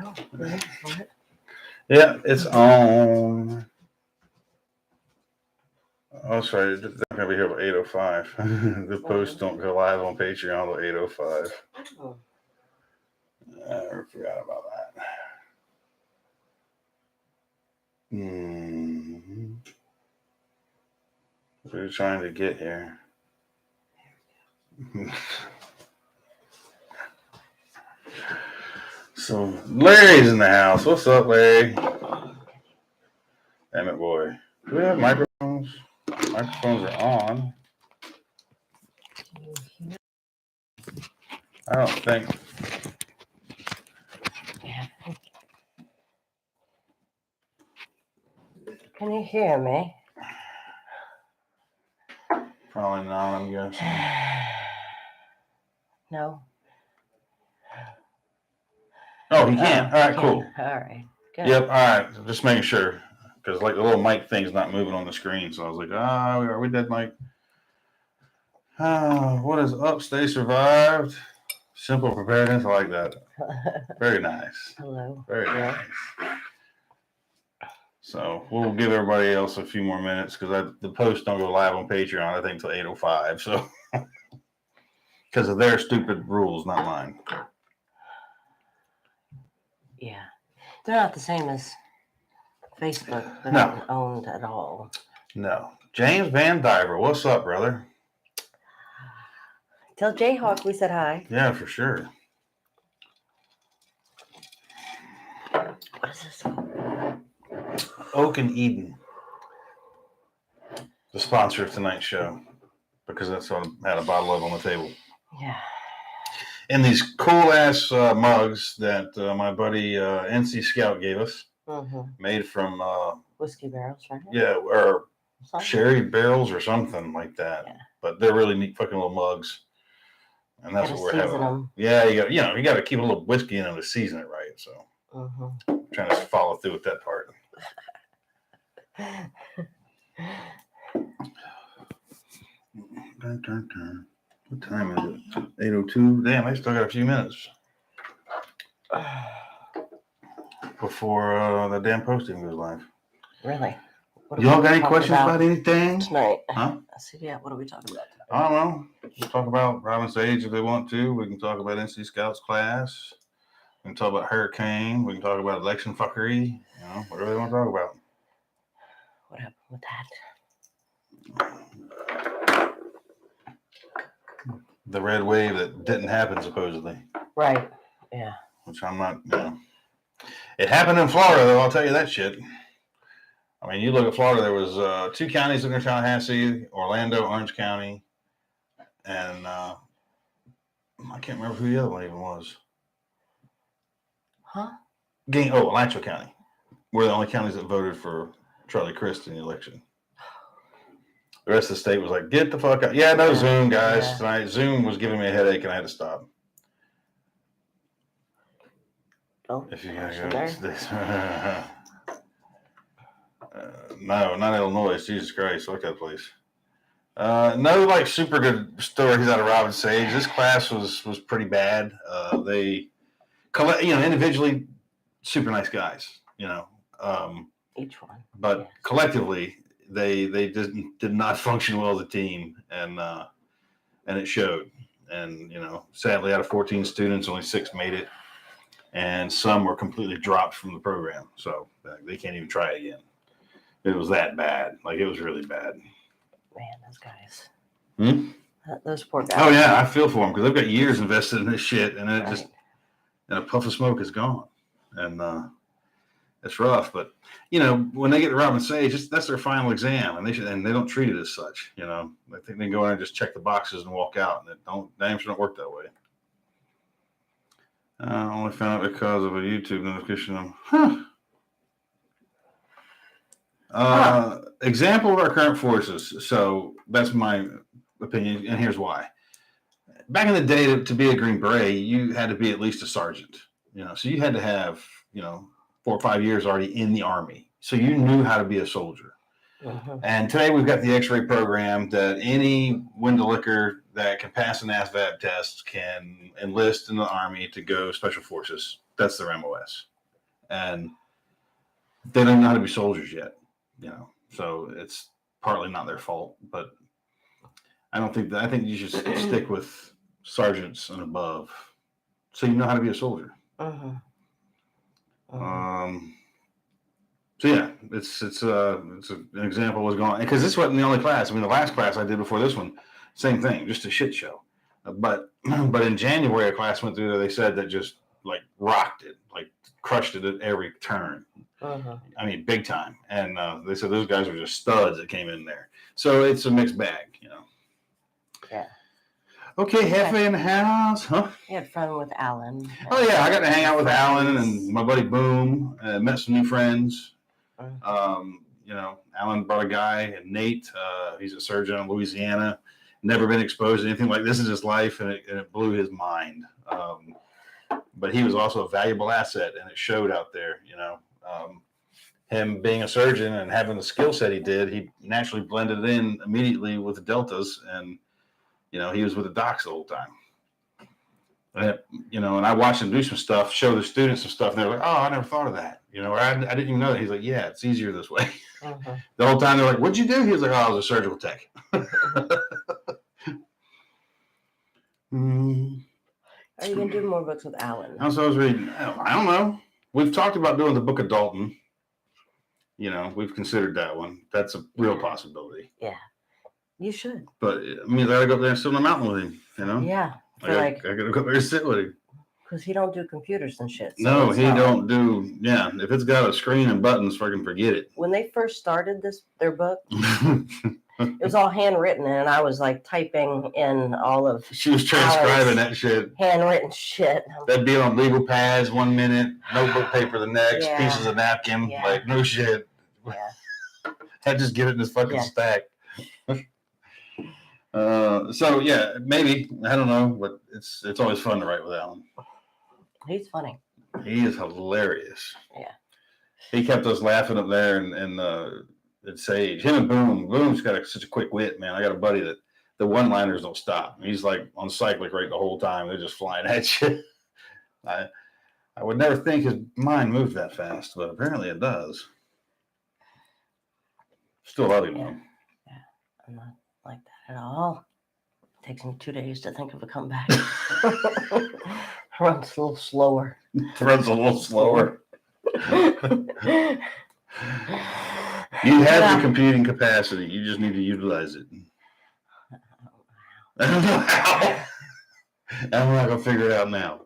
Oh, really? What? Yeah, it's on. Oh, sorry, they're not gonna be here till 8:05. The posts don't go live on Patreon till 8:05. Oh. I forgot about that. What are you trying to get here? So Larry's in the house. What's up, Larry? Damn it, boy. Do we have microphones? Microphones are on. I don't think. Yeah. Can you hear me? Probably not, I'm guessing. No. Oh, he can. All right, cool. All right. Good. Yep. All right. Just making sure, because like the little mic thing's not moving on the screen, so I was like, are we dead, Mike? What is up? Stay survived. Simple preparedness. I like that. Very nice. Hello. Very nice. So we'll give everybody else a few more minutes because the posts don't go live on Patreon, I think, until 8:05. So because of their stupid rules, not mine. Yeah. They're not the same as Facebook. They're not owned at all. No. James Van Diver, what's up, brother? Tell Jayhawk we said hi. Yeah, for sure. What is this? Oak and Eden, the sponsor of tonight's show, because that's what I had a bottle of on the table. Yeah. And these cool ass mugs that my buddy NC Scout gave us, made from whiskey barrels, right? Yeah, or sherry barrels or something like that. Yeah. But they're really neat fucking little mugs, and that's what we're having. Them. Yeah, you got to keep a little whiskey in them to season it right. So, trying to follow through with that part. What time is it? 8:02. Damn, I still got a few minutes before the damn posting goes live. Really? Y'all got any questions about anything tonight? Huh? I said, yeah. What are we talking about tonight? I don't know. We'll talk about Robin's age if they want to. We can talk about NC Scouts class. We can talk about Hurricane. We can talk about election fuckery. Whatever they want to talk about. What happened with that? The red wave that didn't happen, supposedly. Right. Yeah. Which I'm not, It happened in Florida, though, I'll tell you that shit. I mean, you look at Florida, there was 2 counties in Tallahassee, Orlando, Orange County, and I can't remember who the other one even was. Huh? Alachua County. We're the only counties that voted for Charlie Crist in the election. The rest of the state was like, get the fuck out. Yeah, no Zoom, guys. Yeah. Tonight, Zoom was giving me a headache, and I had to stop. Oh, if you gotta go. No, not Illinois. Jesus Christ, fuck that place. No, like super good stories out of Robin Sage. This class was pretty bad. They collect, individually, super nice guys. Each one, but collectively, they did not function well as a team, and it showed. And sadly, out of 14 students, only 6 made it, and some were completely dropped from the program, so they can't even try again. It was that bad. Like, it was really bad. Man, those guys. Those poor guys. Oh, yeah, I feel for them because they've got years invested in this shit, and it just, and a puff of smoke is gone. And it's rough. But, when they get to Robin Sage, that's their final exam, and they don't treat it as such. I think they can go in and just check the boxes and walk out, and names don't work that way. I only found out because of a YouTube notification. Example of our current forces. So that's my opinion, and here's why. Back in the day, to be a Green Beret, you had to be at least a sergeant. So you had to have 4 or 5 years already in the Army, so you knew how to be a soldier. And today we've got the X-ray program that any windowlicker that can pass an ASVAB test can enlist in the Army to go Special Forces. That's their MOS, and they don't know how to be soldiers yet. So it's partly not their fault, but I don't think that. I think you should stick with sergeants and above, so you know how to be a soldier. So yeah, it's an example of what's going on, because this wasn't the only class. I mean, the last class I did before this one, same thing, just a shit show. But in January, a class went through there. They said that just like rocked it, like crushed it at every turn. I mean, big time. And they said those guys were just studs that came in there. So it's a mixed bag, Yeah. Okay, halfway in the house, huh? You had fun with Alan. Oh yeah, I got to hang out with Alan and my buddy Boom. Met some new friends. Alan brought a guy, Nate. He's a surgeon in Louisiana. Never been exposed to anything like this in his life, and it blew his mind. But he was also a valuable asset, and it showed out there. Him being a surgeon and having the skill set he did, he naturally blended in immediately with the Deltas, and he was with the docs the whole time. And I watched him do some stuff, show the students some stuff, and they're like, "Oh, I never thought of that." Or I didn't even know that. He's like, "Yeah, it's easier this way." The whole time they're like, "What'd you do?" He was like, "Oh, I was a surgical tech." Are you gonna do more books with Alan? I was reading. I don't know. We've talked about doing the Book of Dalton. We've considered that one. That's a real possibility. Yeah, you should. But I mean, I gotta go up there and sit on the mountain with him. Yeah, I gotta go up there and sit with him. Because he don't do computers and shit. So no, he don't do. Yeah, if it's got a screen and buttons, fucking forget it. When they first started their book, it was all handwritten, and I was like typing in all of. She was transcribing that shit. Handwritten shit. That'd be on legal pads 1 minute, notebook paper the next, pieces of napkin, like no shit. Yeah. I'd just get it in this fucking stack. So yeah, maybe, I don't know, but it's always fun to write with Alan. He's funny. He is hilarious. Yeah. He kept us laughing up there and at Sage. Him and Boom. Boom's got such a quick wit, man. I got a buddy that the one-liners don't stop. He's like on cyclic rate the whole time. They're just flying at you. I would never think his mind moved that fast, but apparently it does. Still love him, though. Yeah, I'm not like that at all. It takes me 2 days to think of a comeback. Runs a little slower. Runs a little slower. You have the computing capacity. You just need to utilize it. I don't know how. I'm not going to figure it out now.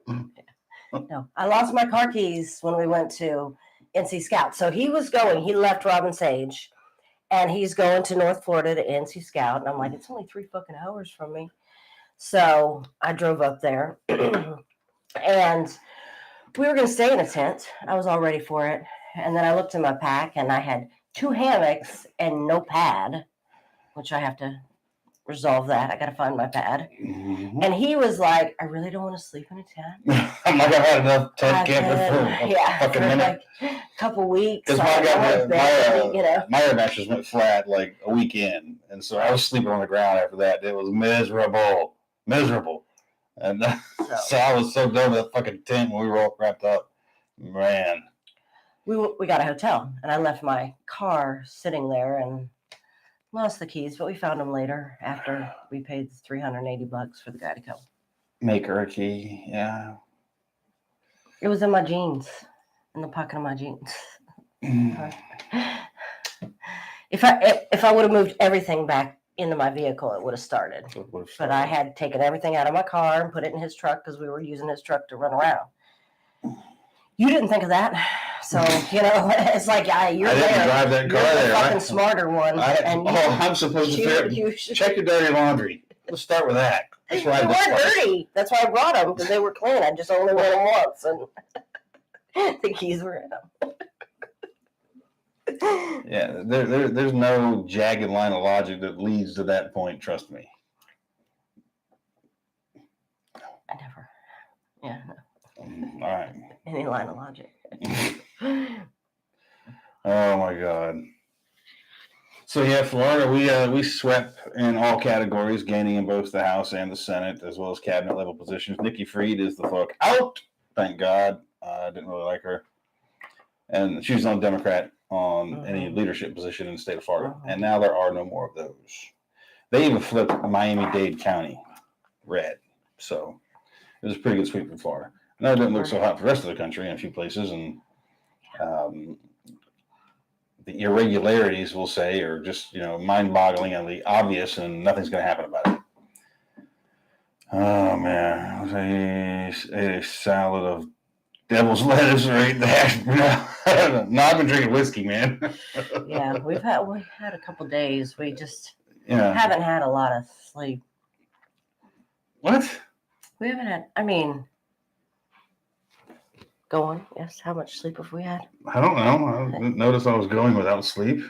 No, I lost my car keys when we went to NC Scout. So he left Robin Sage, and he's going to North Florida to NC Scout. And I'm like, it's only 3 fucking hours from me. So I drove up there, and we were going to stay in a tent. I was all ready for it. And then I looked in my pack, and I had 2 hammocks and no pad, which I have to resolve that. I got to find my pad. Mm-hmm. And he was like, I really don't want to sleep in a tent. I'm like, I've had enough tent camping for a fucking minute. Like a couple weeks. Because my air mattress went flat like a week in. And so I was sleeping on the ground after that. It was miserable. And so I was so done with that fucking tent when we were all wrapped up. Man. We got a hotel, and I left my car sitting there and lost the keys, but we found them later after we paid $380 for the guy to come. Make her a key, yeah. It was in my jeans, in the pocket of my jeans. If I would have moved everything back into my vehicle, it would have started. But I had taken everything out of my car and put it in his truck because we were using his truck to run around. You didn't think of that. So, it's like, you're there. I didn't drive that car there. You're the fucking smarter one. I'm supposed to check your dirty laundry. Let's start with that. They weren't dirty. That's why I brought them, because they were clean. I just only wore them once, and the keys were in them. Yeah, there's no jagged line of logic that leads to that point, trust me. I never. Yeah, no. All right. Any line of logic. Oh my God. So yeah, Florida, we swept in all categories, gaining in both the House and the Senate, as well as cabinet level positions. Nikki Fried is the fuck out, thank God. I didn't really like her. And she was on Democrat on any leadership position in the state of Florida. And now there are no more of those. They even flipped Miami-Dade County red. So it was a pretty good sweep in Florida. Now it didn't look so hot for the rest of the country in a few places. And the irregularities, we'll say, are just, mind-bogglingly obvious, and nothing's going to happen about it. Oh, man. A salad of devil's lettuce or ate the hash brown. No, I've been drinking whiskey, man. Yeah, we had a couple days. We just Yeah. haven't had a lot of sleep. What? We haven't had, I mean, go on. Yes, how much sleep have we had? I don't know. I didn't notice I was going without sleep.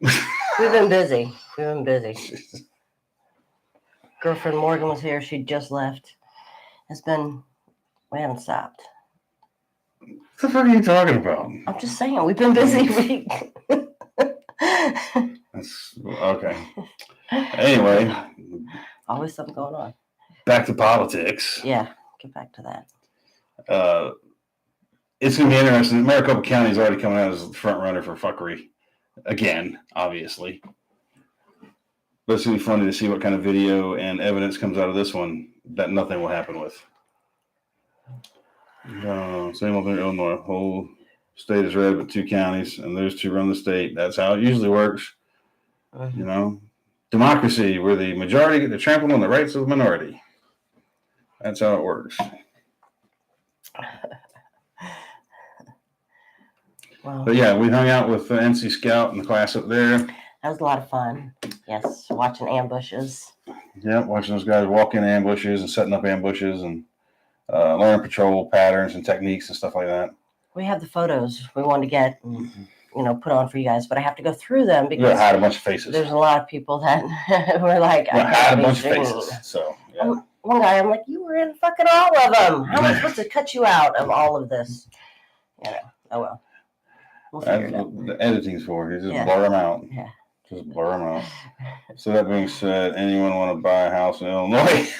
We've been busy. Girlfriend Morgan was here. She just left. We haven't stopped. What the fuck are you talking about? I'm just saying, we've been busy. That's okay. Anyway, Always something going on. back to politics. Yeah, get back to that. It's going to be interesting. Maricopa County is already coming out as the front runner for fuckery. Again, obviously. But it's going to be funny to see what kind of video and evidence comes out of this one that nothing will happen with. Same old thing in Illinois. Whole state is red, but 2 counties, and those 2 run the state. That's how it usually works. Democracy, where the majority get to trample on the rights of the minority. That's how it works. Well, But yeah, we hung out with NC Scout and the class up there. that was a lot of fun. Yes, watching ambushes. Yeah, watching those guys walk in ambushes and setting up ambushes and learning patrol patterns and techniques and stuff like that. We have the photos we wanted to get and, put on for you guys, but I have to go through them We because had a bunch of faces. there's a lot of people that were like, We I had a can't bunch of be faces. seen. So yeah. One guy, I'm like, you were in fucking all of them. How am I supposed to cut you out of all of this? Oh well. We'll figure it out. The editing's for. You just Yeah. blur them out. Yeah. Just blur them out. So that being said, anyone want to buy a house in Illinois?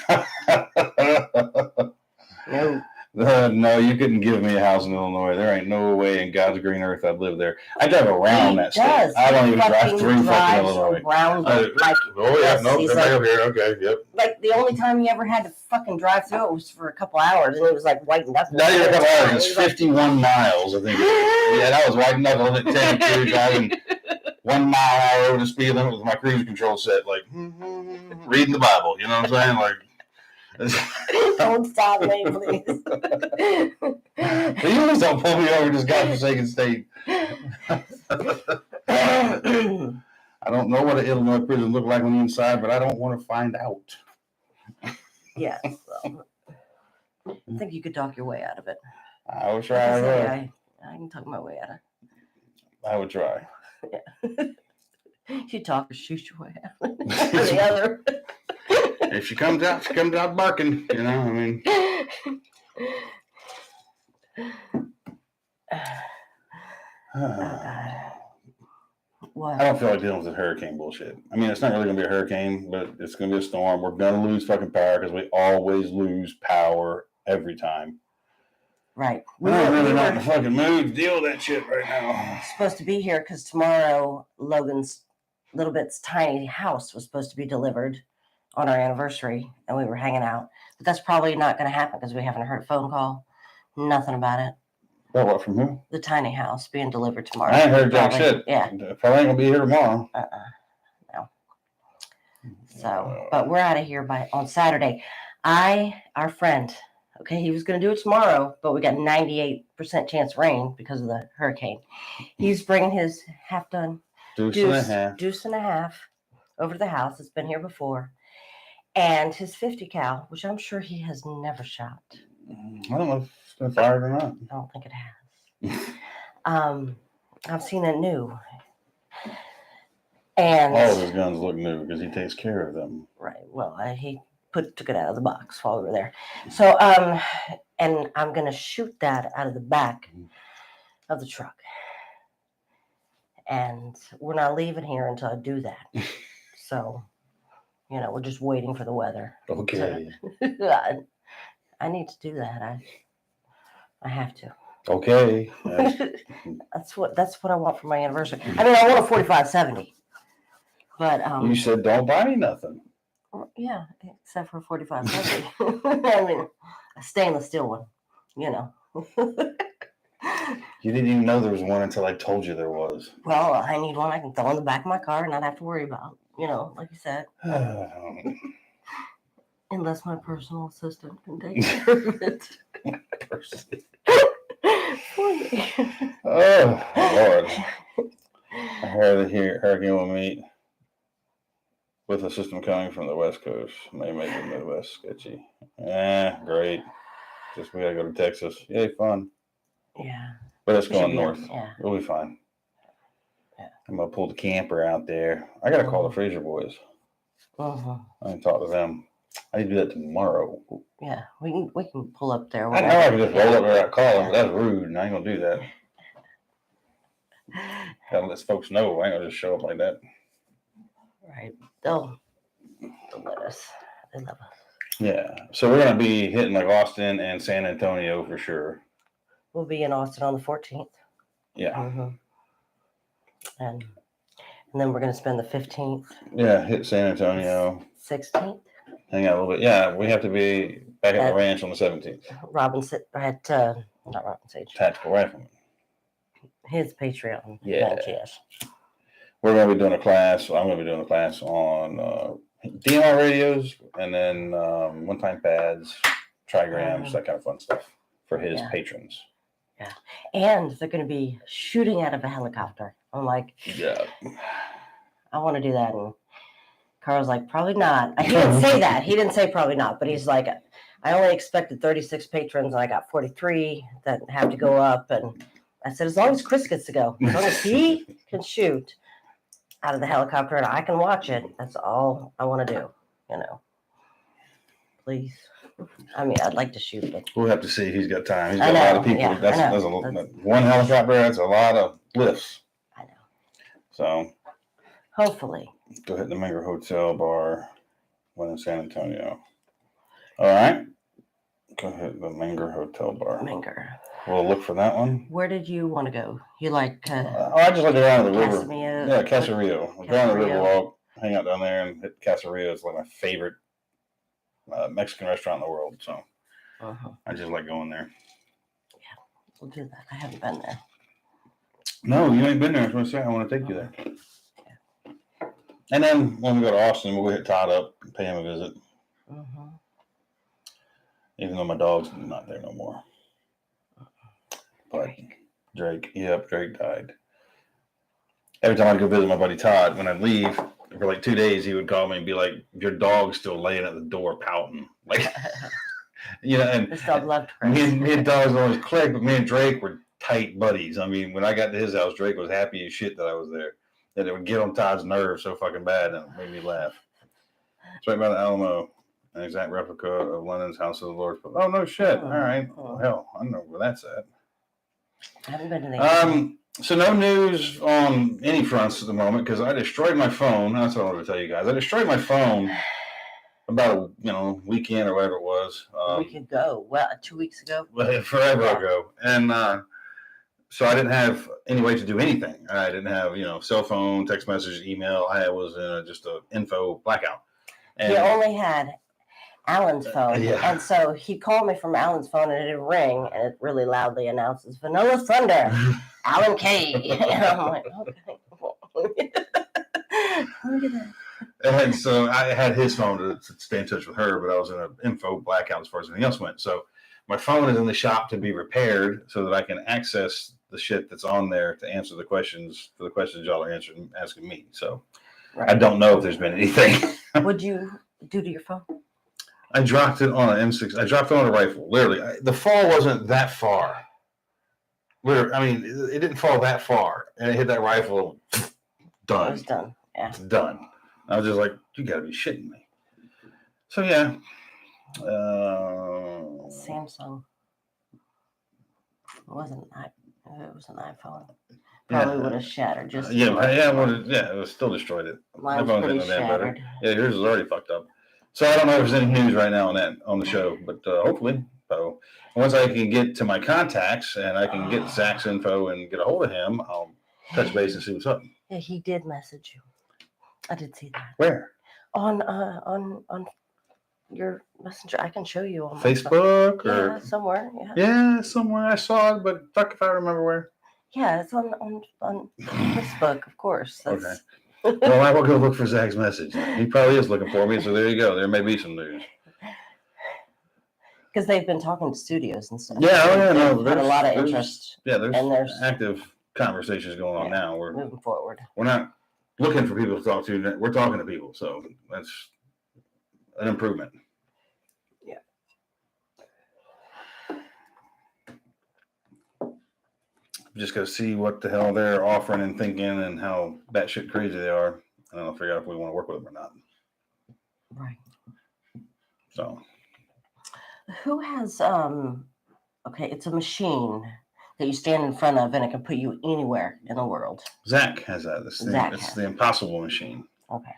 No. No, you couldn't give me a house in Illinois. There ain't no way in God's green earth I'd live there. I drive around that state. I don't even drive through fucking Illinois. Around it, Nope, they're over here. Okay, yep. Like the only time you ever had to fucking drive through it was for a couple hours, and it was like white knuckle. Not even a couple hours. It's 51 miles, I think. Yeah, that was white knuckle at 10 driving 1 mile an hour over the speed limit with my cruise control set, like reading the Bible. You know what I'm saying? Like. Don't stop me, please. You always don't pull me over this godforsaken state. I don't know what an Illinois prison looked like on the inside, but I don't want to find out. Yeah, well, I think you could talk your way out of it. I would Like try. I say, I can talk my way out of I would try. it. You talk or shoot your way out. One or the other. If she comes out barking. You know, I mean. Oh, God. What? I don't feel like dealing with the hurricane bullshit. I mean, it's not really going to be a hurricane, but it's going to be a storm. We're going to lose fucking power because we always lose power every time. Right. I'm really not in the fucking mood to deal with that shit right now. Supposed to be here because tomorrow Logan's little bit's tiny house was supposed to be delivered on our anniversary, and we were hanging out. But that's probably not going to happen because we haven't heard a phone call. Nothing about it. Well, what, from who? The tiny house being delivered tomorrow. I ain't heard jack Probably. shit. Yeah. Probably ain't gonna be here tomorrow. No. So, but we're out of here on Saturday. Our friend, okay, he was going to do it tomorrow, but we got 98% chance of rain because of the hurricane. He's bringing his half-done deuce and a half over to the house. It's been here before. And his 50 cal, which I'm sure he has never shot. I don't know if it's been fired or not. I don't think it has. I've seen it new. And all of his guns look new because he takes care of them. Right. Well, he took it out of the box while we were there. So, and I'm gonna shoot that out of the back of the truck. And we're not leaving here until I do that. So, we're just waiting for the weather. Okay. I need to do that. I have to. Okay. That's what I want for my anniversary. I mean, I want a 4570. But You said don't buy me nothing. yeah, except for a 4570. I mean, a stainless steel one, you know. You didn't even know there was one until I told you there was. Well, I need one I can throw in the back of my car and not have to worry about, you know, like you said. Unless my personal assistant can take care of it. For me. Oh, Lord. I heard the hurricane will meet with a system coming from the West Coast. May make the Midwest sketchy. Great. Just we gotta go to Texas. Yay, fun. Yeah. But it's going north. Yeah. We'll be fine. Yeah. I'm gonna pull the camper out there. I gotta call the Fraser boys. I can talk to them. I need to do that tomorrow. Yeah, we can pull up there. I know I can just roll up there without calling, but that's rude, and I ain't gonna do that. Gotta let folks know. I ain't gonna just show up like that. Right. They'll let us. They love us. Yeah. So we're gonna be hitting like Austin and San Antonio for sure. We'll be in Austin on the 14th. Yeah. And then we're gonna spend the 15th. Yeah, hit San Antonio. 16th. Hang out a little bit. Yeah, we have to be back at the ranch on the 17th. Not Robin Sage. Tactical Rifleman. His Patreon. Yeah. Bench, yes. We're going to be doing a class. I'm going to be doing a class on DMR radios and then one-time pads, trigrams, that kind of fun stuff for his patrons. Yeah. And they're going to be shooting out of a helicopter. I'm like, yeah, I want to do that. And Carl's like, probably not. He didn't say that. He didn't say probably not, but he's like, I only expected 36 patrons and I got 43 that have to go up. And I said, as long as Chris gets to go, as long as he can shoot out of the helicopter and I can watch it, that's all I want to do, you know. Please. I mean, I'd like to shoot, but we'll have to see if he's got time. He's got a lot of people. Yeah, that's one helicopter. That's a lot of lifts. I know. So hopefully. Go hit the Menger Hotel Bar when in San Antonio. All right. Go hit the Menger Hotel Bar. Menger. We'll look for that one. Where did you want to go? You like? I just like to go down to the river. Casamia? Yeah, Casario. Go down the river walk, hang out down there, and hit Casario. It's like my favorite Mexican restaurant in the world. So I just like going there. Yeah, we'll do that. I haven't been there. No, you ain't been there. I was going to say I want to take you there. Yeah. And then when we go to Austin, we'll hit Todd up and pay him a visit. Even though my dog's not there no more. But Drake died. Every time I'd go visit my buddy Todd, when I'd leave for like 2 days, he would call me and be like, your dog's still laying at the door pouting. Like, you know, and this dog loved Chris. Me and dogs always clicked, but me and Drake were tight buddies. I mean, when I got to his house, Drake was happy as shit that I was there. That it would get on Todd's nerves so fucking bad and it made me laugh. It's right by the Alamo. An exact replica of London's House of the Lords. Oh, no shit. All right. Well, hell, I don't know where that's at. I haven't been to the So no news on any fronts at the moment because I destroyed my phone. That's what I wanted to tell you guys. I destroyed my phone about a weekend or whatever it was. A week ago. Well, 2 weeks ago. Forever ago. And so I didn't have any way to do anything. I didn't have, cell phone, text message, email. I was in just an info blackout. And he only had Alan's phone. Yeah. And so he called me from Alan's phone and it didn't ring and it really loudly announces Vanilla Thunder, Alan K. And I'm like, okay. Look at that. And so I had his phone to stay in touch with her, but I was in an info blackout as far as anything else went. So my phone is in the shop to be repaired so that I can access the shit that's on there to answer the questions y'all are asking me. So I don't know if there's been anything. What'd you do to your phone? I dropped it on an M6. I dropped it on a rifle. Literally, the fall wasn't that far. It didn't fall that far, and it hit that rifle. Done. It was done. Yeah. It's done. I was just like, you got to be shitting me. So yeah. Samsung. It wasn't it was an iPhone. Probably would have shattered just. It was still destroyed it. Mine's pretty shattered. Yeah, yours is already fucked up. So I don't know if there's any news right now on the show, but hopefully. So once I can get to my contacts and I can get Zach's info and get a hold of him, I'll touch base and see what's up. Yeah, he did message you. I did see that Where? on your messenger. I can show you on my phone. Facebook or Yeah, somewhere. Yeah. yeah, somewhere I saw it, but fuck if I remember where. Yeah, it's on Facebook, of course. That's, Okay. Well, I will go look for Zach's message. He probably is looking for me, so there you go. There may be some news. Because they've been talking to studios and stuff. Yeah, oh yeah, no, They've had a lot of there's- interest Yeah, there's, And there's- active conversations going on Yeah. now. We're moving forward. not looking for people to talk to. We're talking to people, so that's an improvement. Yeah. Just got to see what the hell they're offering and thinking and how batshit crazy they are. I don't know, figure out if we want to work with them or not. Right. So Who has okay, it's a machine that you stand in front of and it can put you anywhere in the world. Zach has that. Zach It's has the impossible machine. Okay.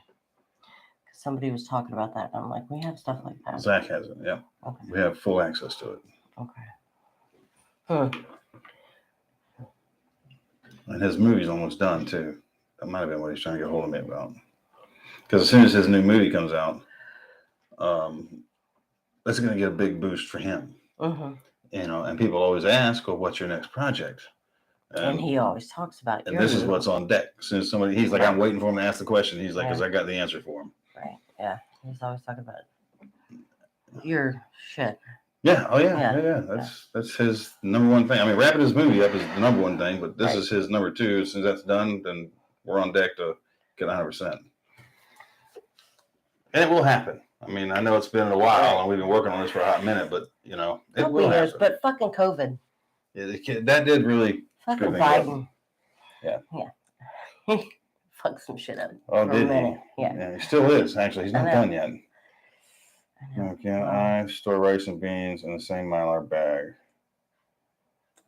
Somebody was talking about that and I'm like, we have stuff like that. Zach has it. Yeah, Okay. we have full access to it. Okay. Hmm. And his movie's almost done too. That might have been what he's trying to get hold of me about. Because as soon as his new movie comes out, that's going to get a big boost for him. Mm-hmm. You know, and people always ask, "Well, what's your next project?" And he always talks about and this is what's on deck. As soon as somebody, he's like, "I'm waiting for him to ask the question." He's like, Yeah. "Because I got the answer for him." Right. Yeah. He's always talking about your shit. Yeah. Oh yeah. Yeah. Yeah. That's his number one thing. I mean, wrapping his movie up is the number one thing, but this Right. is his number two. As soon as that's done, then we're on deck to get 100%. And it will happen. I mean, I know it's been a while, and we've been working on this for a hot minute, but you know, it Couple will years, happen. but fucking COVID. Yeah, that did really. Fucking Screw things up. Biden. Yeah. Yeah. Fuck some shit up. Oh, for a did he? minute. Yeah. Yeah, he still is. Actually, he's I not know. done yet. I know. Okay, I store rice and beans in the same Mylar bag.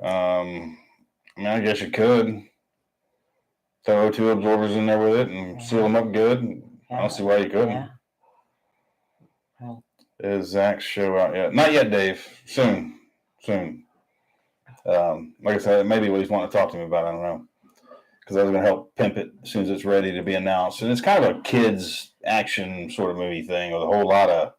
I mean, I guess you could throw 2 absorbers in there with it and seal them up good. I don't see why you couldn't. Yeah. Right. Is Zach's show out yet? Not yet, Dave. Soon. Like I said, maybe what he's wanting to talk to me about. I don't know. Because I was going to help pimp it as soon as it's ready to be announced. And it's kind of a kids' action sort of movie thing with a whole lot of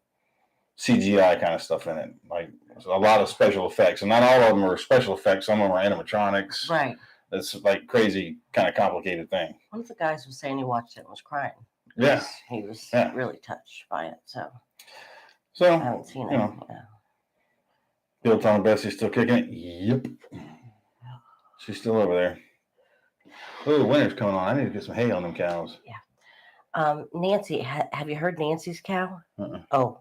CGI kind of stuff in it. Like a lot of special effects. And not all of them are special effects. Some of them are animatronics. Right. It's like crazy, kind of complicated thing. One of the guys was saying he watched it and was crying. Yeah. He was Yeah. really touched by it. So So, I haven't seen it. you know. Yeah. Bill Tom Bessie's still kicking it? Yep. She's still over there. Oh, the winter's coming on. I need to get some hay on them cows. Nancy, have you heard Nancy's cow? Uh-uh. Oh,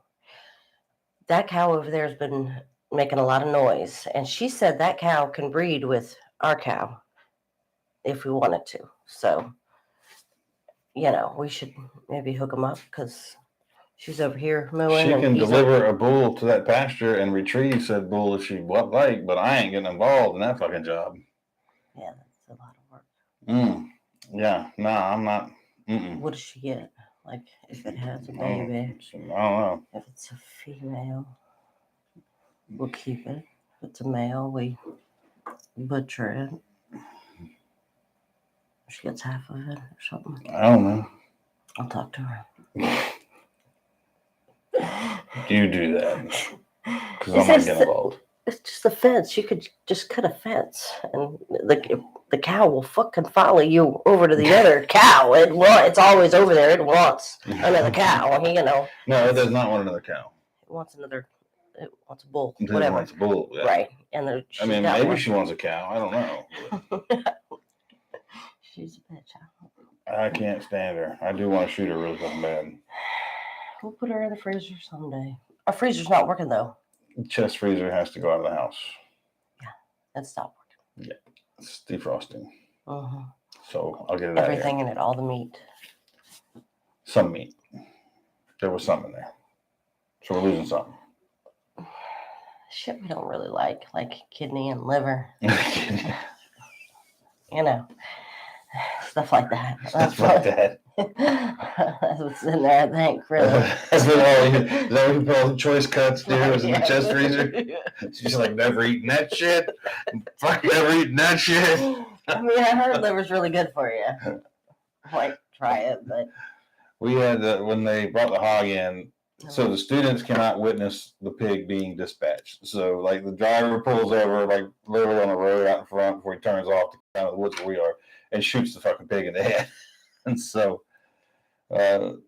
that cow over there has been making a lot of noise. And she said that cow can breed with our cow if we wanted to. So, you know, we should maybe hook them up because she's over here mooing. She and can he's deliver a bull to that pasture and retrieve said bull if she would like, but I ain't getting involved in that fucking job. Yeah, that's a lot of work. Yeah, no, I'm not. What does she get? Like, if it has a I baby, don't know. if it's a female, we'll keep it. If it's a male, we butcher it. She gets half of it or something. I don't know. I'll talk to her. You do that because I'm It's not just getting that- involved. It's just a fence. You could just cut a fence, and the cow will fucking follow you over to the other cow. It's always over there. It wants another cow. You know, No, it does not want another cow. it wants another. It wants a bull. It Whatever. wants a bull. Yeah. Right. And I she's mean, got maybe one. she wants a cow. I don't know. She's a bitch. I can't stand her. I do want to shoot her really fucking bad. We'll put her in the freezer someday. Our freezer's not working though. The chest freezer has to go out of the house. It stopped It's defrosting. working. So I'll get it out Everything in it, all the meat. here. Some meat. There was some in there. So we're losing something. Shit we don't really like kidney and liver. You know. stuff like that. Stuff like that. That's what's in there, I think, really. That's what all you, is that what you put all the choice cuts do? Is in the Yeah. chest freezer? She's like, never eating that shit. Fuck, never eating that shit. I mean, I heard liver's really good for you. Like, try it, but We had when they brought the hog in. So the students cannot witness the pig being dispatched. So like the driver pulls over, like literally on the road out in front before he turns off to kind of the woods where we are, and shoots the fucking pig in the head. And so, and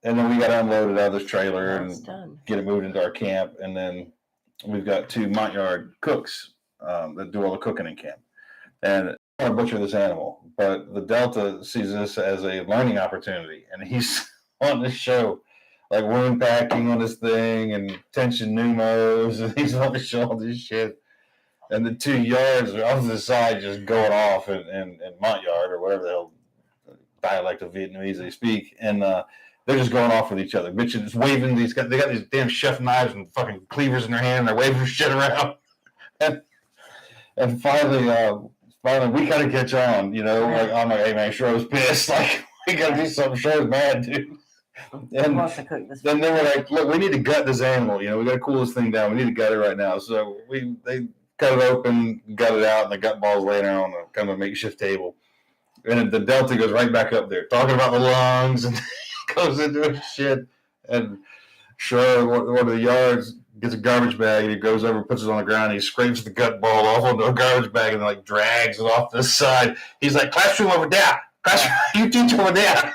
then we got unloaded out of this trailer it's and done. get it moved into our camp. And then we've got 2 Montyard cooks that do all the cooking in camp. And I want to butcher this animal, but the Delta sees this as a learning opportunity, and he's on the show. Like wound packing on this thing and tension pneumos, and he's on to show all this shit. And the 2 yards are off to the side just going off in Montyard or whatever the hell dialect of Vietnamese they speak. And they're just going off with each other. Bitch is waving they got these damn chef knives and fucking cleavers in their hand, and they're waving shit around. And finally we gotta catch on, like I'm like, hey man, Schro's pissed. Like we gotta do something. Schro's mad, dude. And wants to cook this then they were like, look, we need to gut this animal. We got to cool this thing down. We need to gut it right now. So they cut it open, gut it out, and the gut ball's laying there on a kind of a makeshift table. And the Delta goes right back up there, talking about the lungs, and goes into his shit. And sure, one of the yards gets a garbage bag, and he goes over, puts it on the ground, and he scrapes the gut ball off onto a garbage bag, and like drags it off to the side. He's like, classroom over there. Classroom, you teach over there.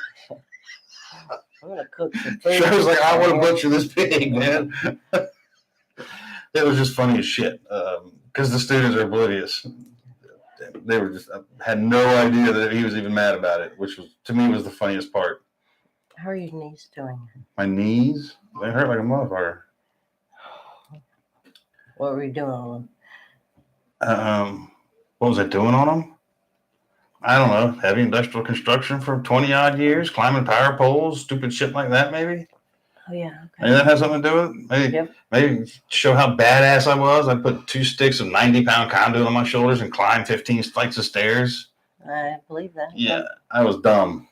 I'm gonna cook some food. So I was like, I want to butcher this pig, man. It was just funny as shit because the students are oblivious. They were just had no idea that he was even mad about it, which was to me was the funniest part. How are your knees doing? My knees, they hurt like a motherfucker. What were you doing on What was I doing on them? I don't know, heavy industrial construction for 20 odd years, climbing power poles, stupid shit like that, maybe. them? Oh yeah. Okay. Maybe that has something to do with it. Maybe, Yep. maybe show how badass I was. I put 2 sticks of 90-pound conduit on my shoulders and climbed 15 flights of stairs. I believe that. Yeah, I was dumb.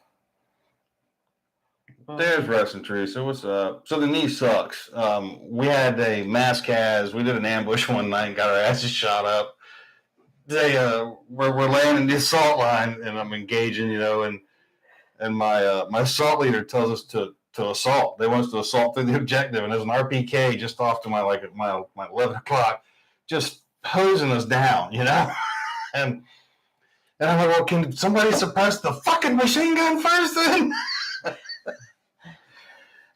Mhm. There's Rustin, Teresa. What's up? So the knee sucks. We had a mass cas. We did an ambush one night and got our asses shot up. We're laying in the assault line, and I'm engaging, and my assault leader tells us to assault. They want us to assault through the objective, and there's an RPK just off to my 11 o'clock, just hosing us down, and I'm like, well, can somebody suppress the fucking machine gun first, then?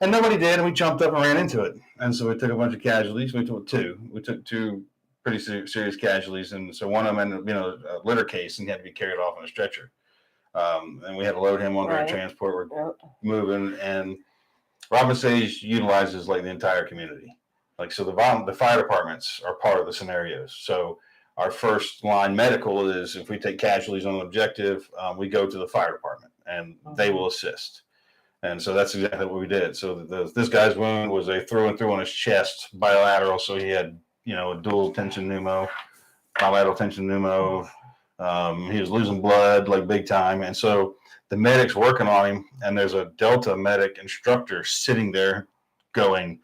And nobody did, and we jumped up and ran into it, and so we took a bunch of casualties. We took 2. We took 2 pretty serious casualties, and so one of them ended up, a litter case, and he had to be carried off on a stretcher. And we had to load him onto a transport. We're moving, and Robin Sage utilizes like the entire community. Like, so the fire departments are part of the scenarios. So our first line medical is if we take casualties on an objective, we go to the fire department, and they will assist. And so that's exactly what we did. So this guy's wound was a through and through on his chest, bilateral. So he had, a dual tension pneumo, bilateral tension pneumo. He was losing blood like big time. And so the medic's working on him, and there's a Delta medic instructor sitting there going,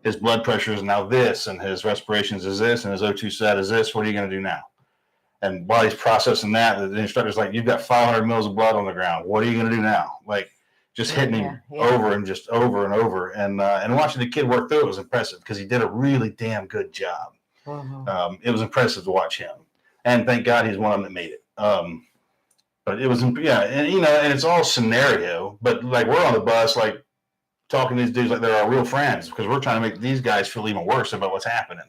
his blood pressure is now this, and his respirations is this, and his O2 sat is this. What are you going to do now? And while he's processing that, the instructor's like, you've got 500 mils of blood on the ground. What are you going to do now? Like, just hitting him over and just over and over. And watching the kid work through it was impressive because he did a really damn good job. It was impressive to watch him. And thank God he's one of them that made it. But it was, and it's all scenario. But like we're on the bus, like talking to these dudes like they're our real friends because we're trying to make these guys feel even worse about what's happening.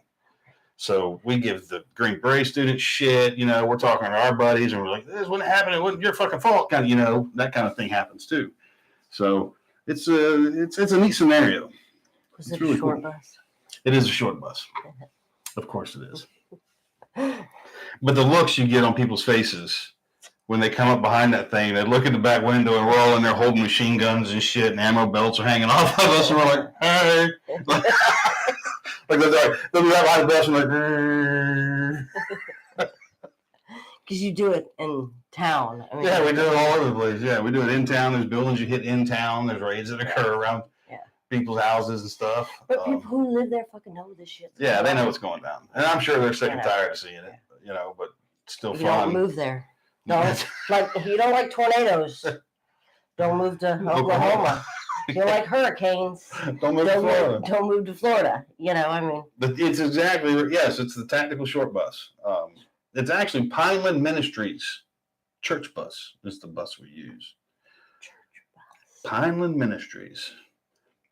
So we give the Green Beret students shit. We're talking to our buddies, and we're like, "This wouldn't happen. It wasn't your fucking fault." Kind of, that kind of thing happens too. So it's a neat scenario. Was it really a short bus? It is a short bus. Of course it is. But the looks you get on people's faces when they come up behind that thing, they look in the back window, and we're all in there holding machine guns and shit, and ammo belts are hanging off of us, and we're like, hey. Like they'll be right behind the bus and like, because you do it in town. I mean, Yeah, we do it all over the place. Yeah, we do it in town. There's buildings you hit in town. There's raids that occur around people's houses and stuff. But people who live there fucking know this shit. Yeah, they know what's going down, and I'm sure they're sick and You know. tired of seeing it. You know, but still You fun. don't move there. Don't like if you don't like tornadoes. Don't move to Oklahoma. If you don't like hurricanes. Don't move to Florida. Don't move to Florida. You know, I mean. It's exactly yes. It's the tactical short bus. It's actually Pineland Ministries church bus is the bus we use. Church bus. Pineland Ministries.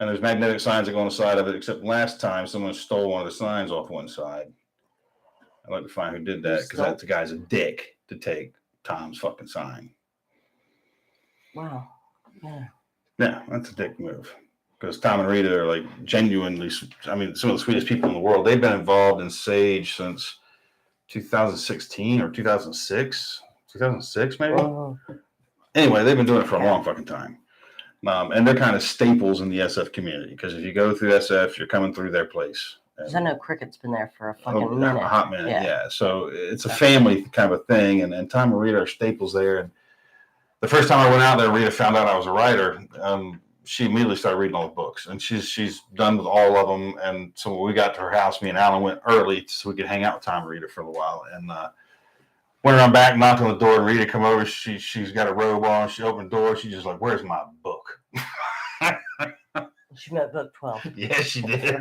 And there's magnetic signs that go on the side of it, except last time someone stole one of the signs off one side. I'd like to find who did that because that guy's a dick to take Tom's fucking sign. Wow. Yeah. Yeah, that's a dick move. Because Tom and Rita are like genuinely, I mean, some of the sweetest people in the world. They've been involved in Sage since 2016 or 2006. 2006, maybe? Anyway, they've been doing it for a long fucking time. And they're kind of staples in the SF community because if you go through SF, you're coming through their place. Because I know Cricket's been there for a fucking minute. A hot minute, yeah. So it's a family kind of a thing. And Tom and Rita are staples there. And the first time I went out there, Rita found out I was a writer. She immediately started reading all the books. And she's done with all of them. And so when we got to her house, me and Alan went early so we could hang out with Tom and Rita for a little while. And went around back, knocked on the door, and Rita come over. She's got a robe on. She opened the door. She's just like, "Where's my book?" She met book 12. Yeah, she did.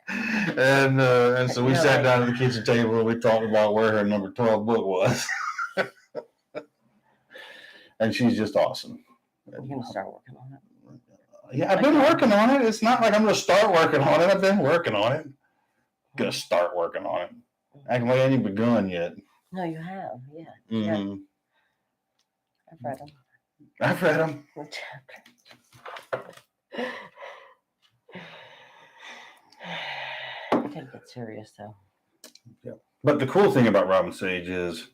And so we sat down at the kitchen table and we talked about where her number 12 book was. And she's just awesome. You're gonna start working on it. Yeah, I've been working on it. It's not like I'm gonna start working on it. I've been working on it. Gonna start working on it. Acting like I ain't even begun yet. No, you have. Yeah. Mm-hmm. I've read them. I've read them. I gotta get serious though. Yeah. But the cool thing about Robin Sage is,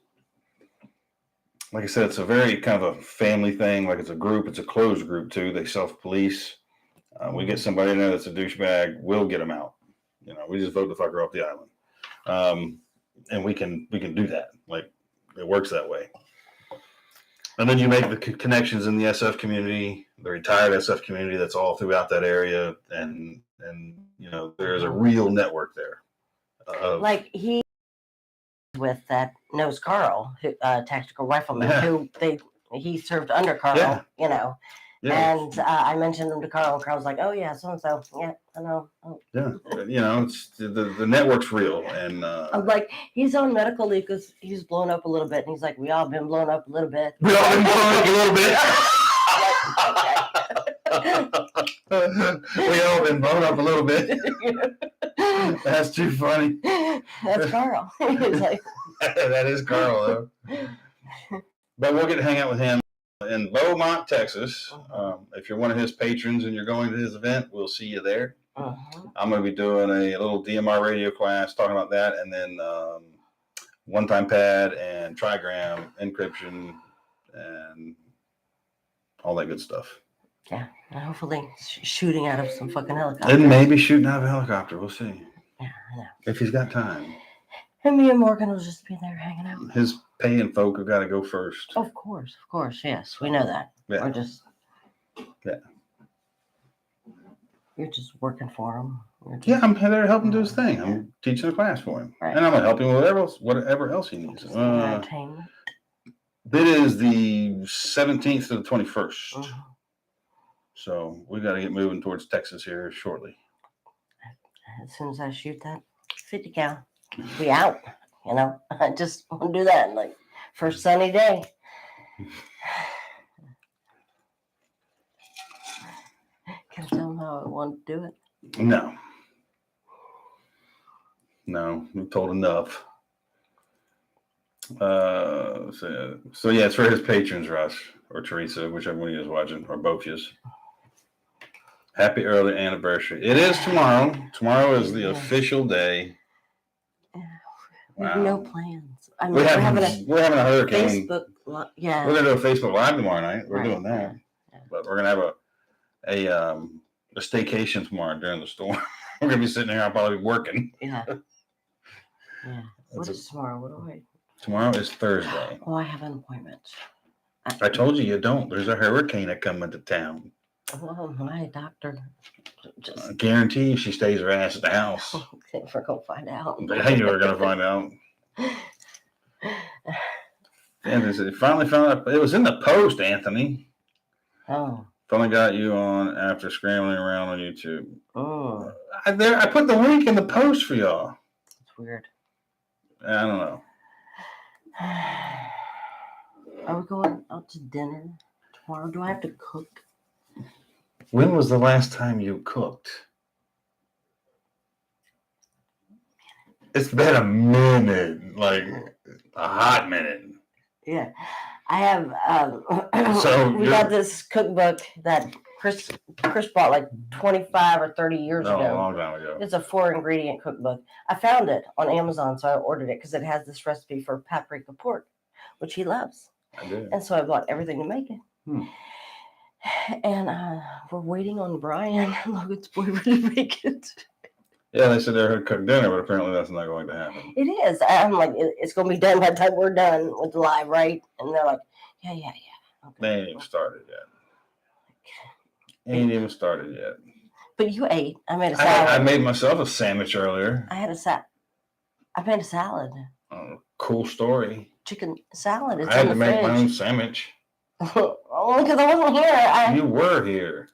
like I said, it's a very kind of a family thing. Like it's a group. It's a closed group too. They self-police. We get somebody in there that's a douchebag. We'll get them out. You know, we just vote the fucker off the island. And we can do that. Like it works that way. And then you make the connections in the SF community, the retired SF community that's all throughout that area, and you know there's a real network there. Like he with that knows Carl, who, tactical rifleman, he served under Carl, you know. Yeah. And I mentioned him to Carl, and Carl's like, "Oh yeah, so and so, yeah, I know." Oh. Yeah, you know, it's the network's real, and I'm like, he's on medical leave because he's blown up a little bit, and he's like, "We all been blown up a little bit." We all been blown up a little bit. We all been blown up a little bit. That's too funny. That's Carl. He's like, that is Carl, though. But we'll get to hang out with him in Beaumont, Texas. If you're one of his patrons and you're going to his event, we'll see you there. I'm going to be doing a little DMR radio class talking about that, and then one-time pad and trigram encryption and all that good stuff. Yeah, and hopefully shooting out of some fucking helicopter. And maybe shooting out of a helicopter. We'll see. Yeah, I know. If he's got time. And me and Morgan will just be there hanging out. His paying folk have got to go first. Of course, yes. We know that. Yeah. We're just... Yeah. You're just working for him. Yeah, I'm there to help him do his thing. I'm teaching a class for him. Right. And I'm going to help him with whatever else he needs. Entertainment. It is the 17th to the 21st. Mm-hmm. So we got to get moving towards Texas here shortly. As soon as I shoot that 50 cal, we out. You know, I just want to do that. Like, first sunny day. Can I tell them how I want to do it? No, we've told enough. So yeah, it's for his patrons, Russ or Teresa, whichever one of you is watching, or both of you. Happy early anniversary. It is tomorrow. Tomorrow is the official day. Yeah. We have no plans. I mean, we're having a hurricane. Facebook, yeah. We're gonna do a Facebook Live tomorrow night. We're doing that, but we're gonna have a staycation tomorrow during the storm. We're gonna be sitting here. I'll probably be working. Yeah. Yeah. What is tomorrow? What do I? Tomorrow is Thursday. Oh, I have an appointment. I told you don't. There's a hurricane coming to town. Well, my doctor I just guarantee you she stays her ass at the house. we're gonna find out. You are going to find out. And it finally found out. It was in the post, Anthony. Oh. Finally got you on after scrambling around on YouTube. Oh. I put the link in the post for y'all. It's weird. I don't know. Are we going out to dinner tomorrow? Do I have to cook? When was the last time you cooked? It's been a minute, like a hot minute. Yeah. I have So we got this cookbook that Chris bought like 25 or 30 years No, a ago. long time ago. It's a 4-ingredient cookbook. I found it on Amazon, so I ordered it because it has this recipe for paprika pork, which he loves. I did. And so I bought everything to make it. And we're waiting on Brian, Logan's boyfriend, to make it. Yeah, they said they were going to cook dinner, but apparently that's not going to happen. It is. I'm like, it's going to be done by the time we're done with the live, right? And they're like, yeah. Okay. They ain't even started yet. Ain't even started yet. But you ate. I made a salad. I made myself a sandwich earlier. I made a salad. Cool story. Chicken salad. It's I had in to the make my own fridge. sandwich. Only because I wasn't here. You were here.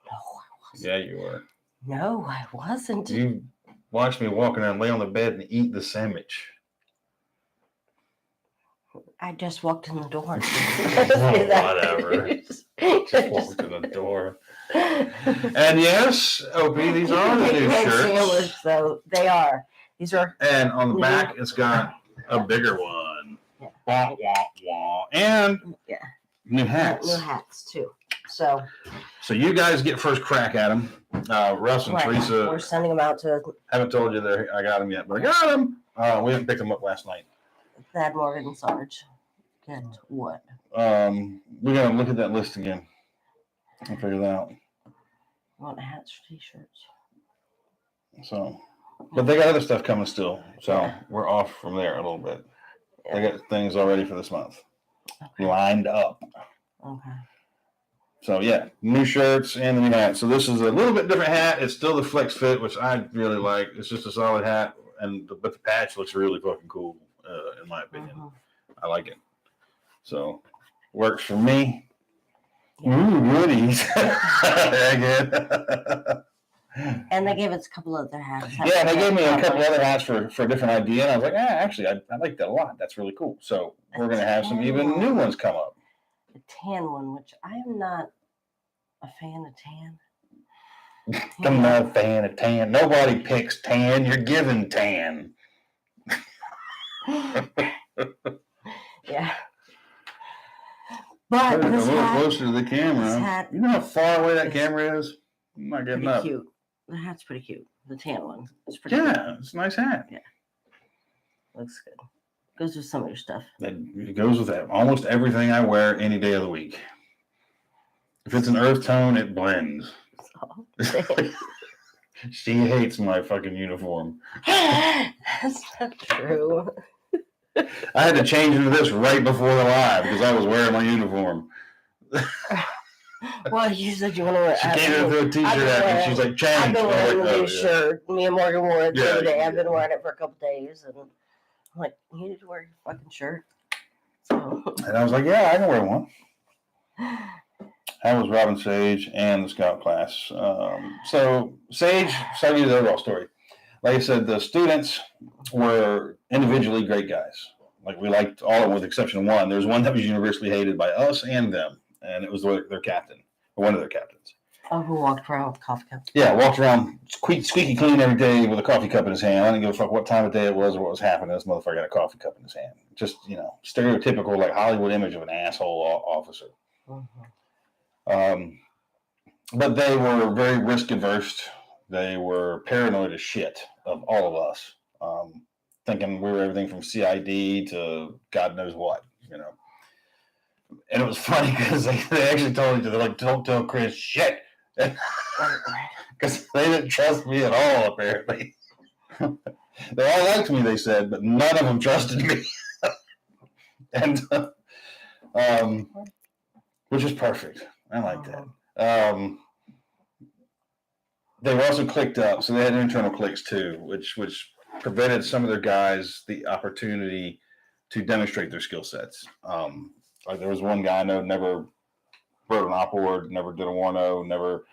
No, I wasn't. Yeah, you were. No, I wasn't. You watched me walk around, lay on the bed, and eat the sandwich. I just walked in the door. Whatever. Just walked in the door. And yes, Opie, these are the new shirts. So they are. These are. And on the back, it's got a bigger one. Yeah. Wah, wah, wah. And new hats. New hats too. So you guys get first crack at them. Russ and Teresa. We're sending them out to. Haven't told you that I got them yet, but I got them. We didn't pick them up last night. Thad Morgan and Sarge. Get what? We're gonna look at that list again and figure that out. You want hats or t-shirts? So, but they got other stuff coming still, so we're off from there a little bit. They got things already for this month lined up. Okay. So yeah, new shirts and the new hat. So this is a little bit different hat. It's still the flex fit, which I really like. It's just a solid hat, but the patch looks really fucking cool, in my opinion. I like it. So works for me. Yeah. Ooh, goodies. And they gave us a couple other hats. Yeah, they gave me a couple other hats for a different idea, and I was like, actually, I like that a lot. That's really cool. So we're gonna have some even new ones come up. The tan one, which I am not a fan of tan. I'm not a fan of tan. Nobody picks tan. You're given tan. Yeah. But a this little hat, closer to the camera. You know how far away that camera is? I'm not getting pretty up. cute. The hat's pretty cute. The tan one. It's pretty cute. Yeah, it's a nice hat. Yeah. Looks good. Goes with some of your stuff. It goes with that. Almost everything I wear any day of the week. If it's an earth tone, it blends. Oh, She hates my fucking uniform. that's not true. I had to change into this right before the live because I was wearing my uniform. Well, you said you want to wear. She came in with a t-shirt at me. She's like, I've change. been I'm wearing like, the oh, new yeah. shirt. Me and Morgan wore it the Yeah, other day. yeah. I've been wearing it for a couple days, and I'm like, you need to wear your fucking shirt. So. And I was like, yeah, I can wear one. That was Robin Sage and the Scout class. So Sage, so I'll give you the overall story. Like I said, the students were individually great guys. Like we liked all of them with the exception of one. There was one that was universally hated by us and them, and it was their captain, or one of their captains. Oh, who walked around with a coffee cup? Yeah, walked around squeaky clean every day with a coffee cup in his hand. I didn't give a fuck what time of day it was or what was happening. This motherfucker had a coffee cup in his hand. Just, stereotypical, like Hollywood image of an asshole officer. Mm-hmm. But they were very risk averse. They were paranoid as shit of all of us, thinking we were everything from CID to God knows what, And it was funny because they actually told each other, like, don't tell Chris shit. Because they didn't trust me at all, apparently. They all liked me, they said, but none of them trusted me. and which is perfect. I like that. They were also clicked up, so they had internal clicks too, which prevented some of their guys the opportunity to demonstrate their skill sets. Like there was one guy I know never wrote an op board, never did a Warno, never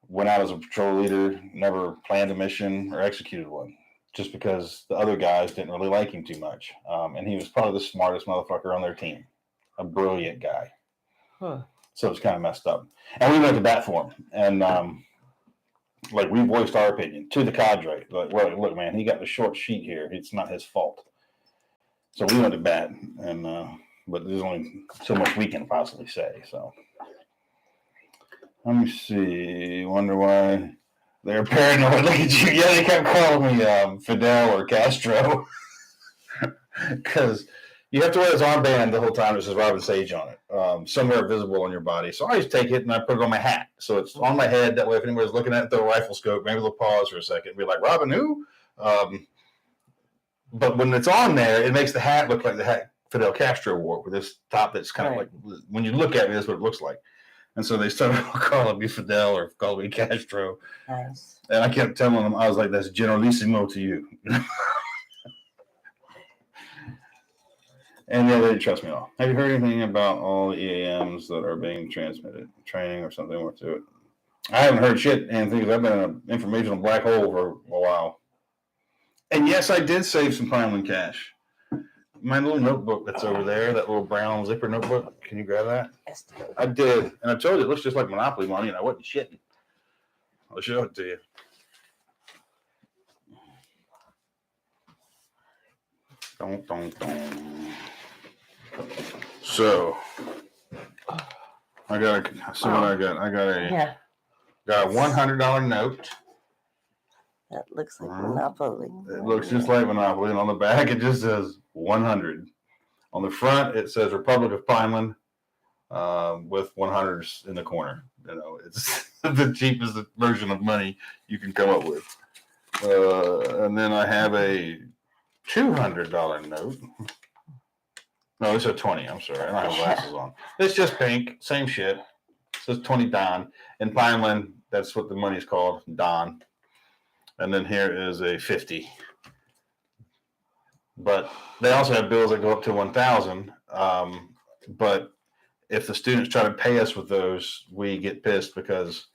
went out as a patrol leader, never planned a mission or executed one, just because the other guys didn't really like him too much. And he was probably the smartest motherfucker on their team, a brilliant guy. Huh. So it's kind of messed up. And we went to bat for him. And like we voiced our opinion to the cadre. Like, well, look, man, he got the short sheet here. It's not his fault. So we went to bat, and but there's only so much we can possibly say. So let me see. Wonder why they're paranoid. Look at you. Yeah, they kept calling me Fidel or Castro because you have to wear this armband the whole time that says Robin Sage on it, somewhere visible on your body. So I just take it and I put it on my hat. So it's on my head. That way, if anybody's looking at the rifle scope, maybe they'll pause for a second and be like, Robin who? But when it's on there, it makes the hat look like the hat Fidel Castro wore with this top that's kind of like, when you look at me, that's what it looks like. And so they started calling me Fidel or calling me Castro. Nice. And I kept telling them, I was like, that's Generalissimo to you. And yeah, they didn't trust me at all. Have you heard anything about all the EAMs that are being transmitted? Training or something more to it? I haven't heard shit, Anthony, because I've been in an informational black hole for a while. And yes, I did save some Pineland cash. My little notebook that's over there, that little brown zipper notebook, can you grab that? Yes. I did. And I told you it looks just like Monopoly money, and I wasn't shitting. I'll show it to you. Dun, dun, dun. So, I got a Yeah, got a $100 note. that looks like Monopoly. It looks just like Monopoly, and on the back it just says 100. On the front it says Republic of Pineland with 100s in the corner. You know, it's the cheapest version of money you can come up with. And then I have a $200 note. No, it's a 20. I'm sorry, I don't have glasses on. It's just pink, same shit. It says 20 Don. In Pineland, that's what the money's called, Don. And then here is a 50. But they also have bills that go up to 1,000. But if the students try to pay us with those, we get pissed because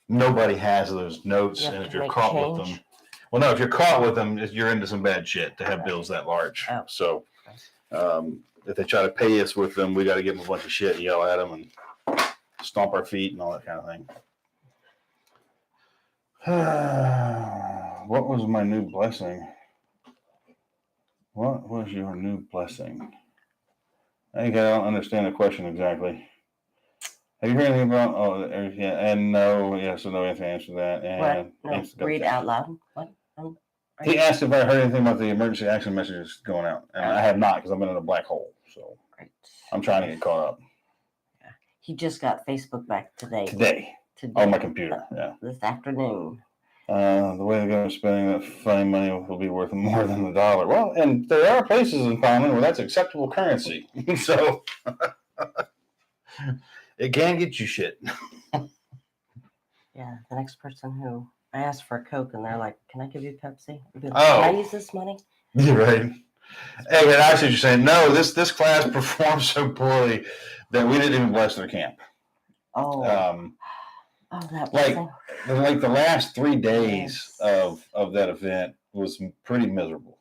nobody has those notes. And if you're caught with them, well, no, if you're caught with them, you're into some bad shit to have bills that large. Oh. So if they try to pay us with them, we got to give them a bunch of shit, yell at them, and stomp our feet and all that kind of thing. What was my new blessing? What was your new blessing? I think I don't understand the question exactly. Have you heard anything about? Oh, yeah, and no, yes or no. Answer that. And what? No, read out loud. What? He asked if I heard anything about the emergency action messages going out, and I have not because I've been in a black hole. So I'm trying to get caught up. Yeah. He just got Facebook back today. Today. On my computer. Yeah. This afternoon. The way they're going to spending that funny money will be worth more than the dollar. Well, and there are places in Pineland where that's acceptable currency. So it can get you shit. Yeah, the next person who I asked for a Coke and they're like, "Can I give you Pepsi?" Like, can I use this money? You're right. Hey, but I see what you're saying. No, this class performed so poorly that we didn't even bless their camp. Oh. That like the last 3 days of that event was pretty miserable.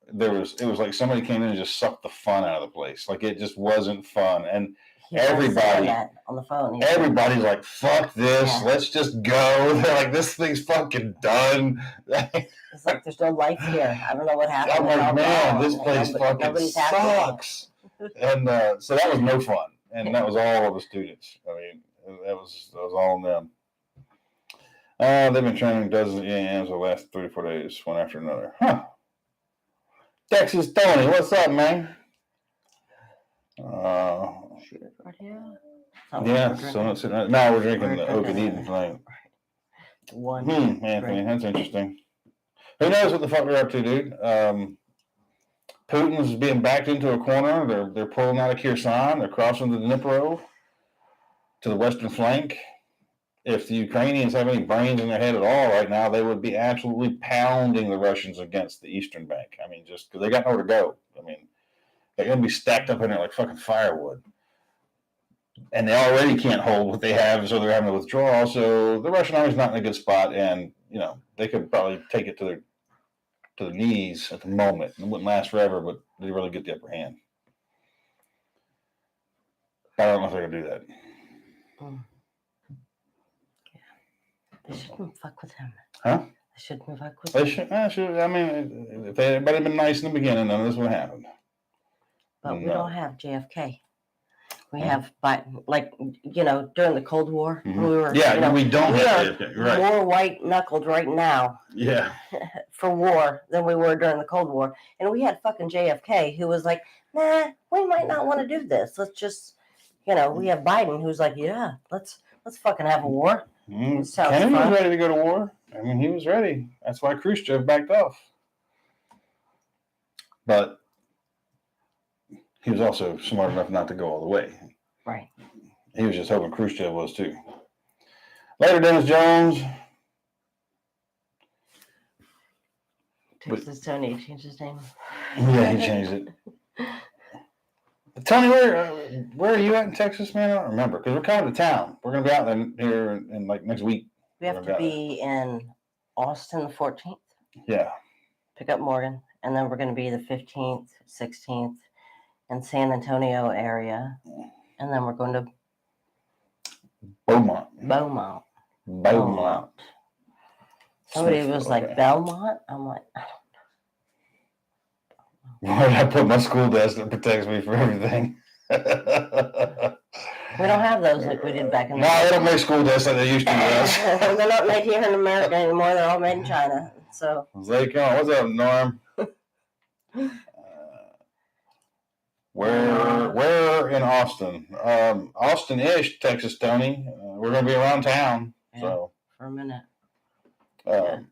It was like somebody came in and just sucked the fun out of the place. Like it just wasn't fun. And everybody on the phone. Everybody's like, "Fuck this! Yeah. Let's just go." They're like, "This thing's fucking done." It's like there's no life here. I don't know what happened. I'm like, man, this place fucking sucks. And so that was no fun. And that was all of the students. I mean, that was all of them. They've been training dozens of EAMs the last 3 to 4 days, one after another. Huh. Texas Tony, what's up, man? Right here. Yeah, so now we're drinking the Oak and Eden tonight. Anthony, that's interesting. Who knows what the fuck we're up to, dude? Putin's being backed into a corner. They're pulling out of Kherson. They're crossing the Dnipro to the western flank. If the Ukrainians have any brains in their head at all right now, they would be absolutely pounding the Russians against the eastern bank. I mean, just because they got nowhere to go. I mean, they're going to be stacked up in there like fucking firewood. And they already can't hold what they have, so they're having to withdraw. So the Russian army's not in a good spot, and they could probably take it to the knees at the moment. It wouldn't last forever, but they really get the upper hand. I don't know if they're gonna do that. Yeah. They shouldn't fuck with him. Huh? They shouldn't fuck with They him. should. I mean, if they had been nice in the beginning, none of this would have happened. But we don't have JFK. We have Biden, during the Cold War, we were. We don't we have are right. more white knuckled right now. Yeah. For war than we were during the Cold War, and we had fucking JFK who was like, "Nah, we might not want to do this. Let's just, we have Biden who's like, yeah, let's fucking have a war." Kennedy was ready to go to war. I mean, he was ready. That's why Khrushchev backed off. But he was also smart enough not to go all the way. Right. He was just hoping Khrushchev was too. Later, Dennis Jones. Texas Tony changed his name. Yeah, he changed it. Tony, where are you at in Texas, man? I don't remember because we're coming to town. We're gonna be out there here in like next week. We have to be in Austin the 14th. Yeah. Pick up Morgan, and then we're going to be the 15th, 16th in San Antonio area, and then we're going to Beaumont. Somebody was like, Belmont? I'm like, why did I put my school desk that protects me for everything? We don't have those like we did back in the day. No, day. they don't make school desks like they used to. They're not made here in America anymore. They're all made in China. So. What's up, Norm? Where in Austin? Austin-ish, Texas, Tony. We're going to be around town. Yeah, so for a minute. Weather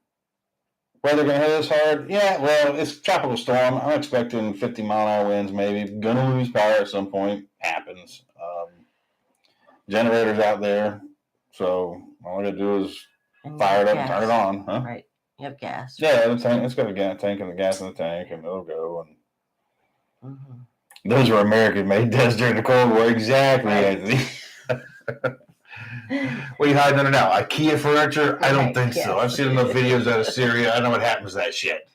going to hit us hard? Yeah, well, it's tropical storm. I'm expecting 50-mile-an-hour winds maybe. Going to lose power at some point. Happens. Generators out there. So all I got to do is fire it up and turn it on. Huh? Right. You have gas. Yeah, the tank. It's got a gas tank and the gas in the tank, and it'll go. And those were American-made desks during the Cold War. Exactly, right. Anthony. What are you hiding under now? IKEA furniture? I don't think so. I've seen enough videos out of Syria. I know what happens to that shit.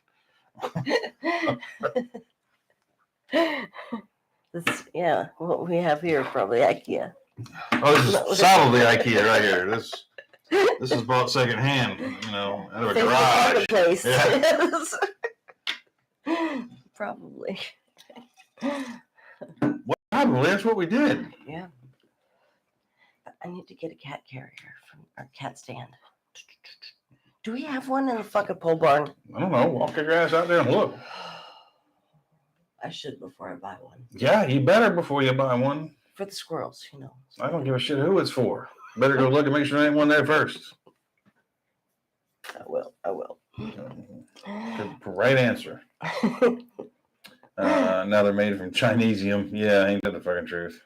What we have here probably IKEA. Oh, this is solidly IKEA right here. This is bought secondhand, out of a garage. Place. Yeah. Probably. Well, probably that's what we did. Yeah. I need to get a cat carrier from our cat stand. Do we have one in the fucking pole barn? I don't know. Walk your ass out there and look. I should before I buy one. Yeah, you better before you buy one. For the squirrels, I don't give a shit who it's for. Better go look and make sure there ain't one there first. I will. Right answer. Now they're made from Chinesium. Yeah, ain't that the fucking truth?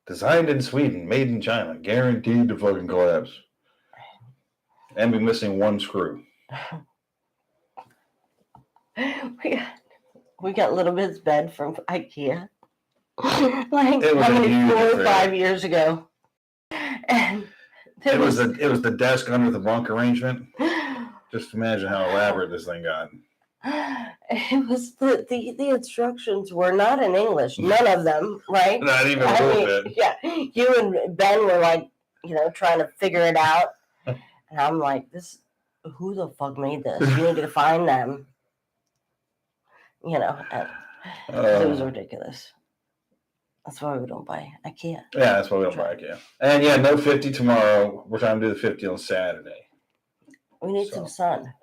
Designed in Sweden, made in China, guaranteed to fucking collapse. And be missing one screw. We got Little Bit's bed from IKEA. Like it was how many 4 or 5 years ago. And it was the desk under the bunk arrangement. Just imagine how elaborate this thing got. It was the instructions were not in English, none of them, right? Not even a little bit. Yeah, you and Ben were like, trying to figure it out, and I'm like, who the fuck made this? You need to find them. It was ridiculous. That's why we don't buy IKEA. Yeah, that's why we don't buy IKEA. And yeah, no 50 tomorrow. We're trying to do the 50 on Saturday. We need some sun.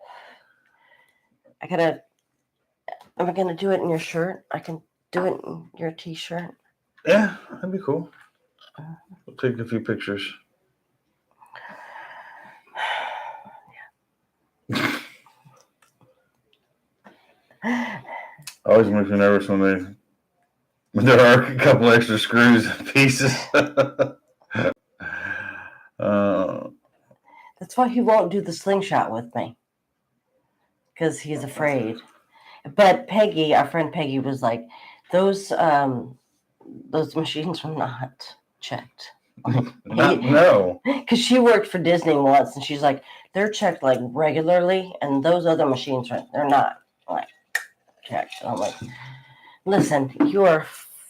Am I gonna do it in your shirt? I can do it in your t-shirt. Yeah, that'd be cool. We'll take a few pictures. Always makes me nervous when there are a couple extra screws and pieces. That's why he won't do the slingshot with me, because he's afraid. But Peggy, our friend Peggy, was like, those machines were not checked. No. Because she worked for Disney once, and she's like, they're checked like regularly, and those other machines they're not like checked. And I'm like, listen, you are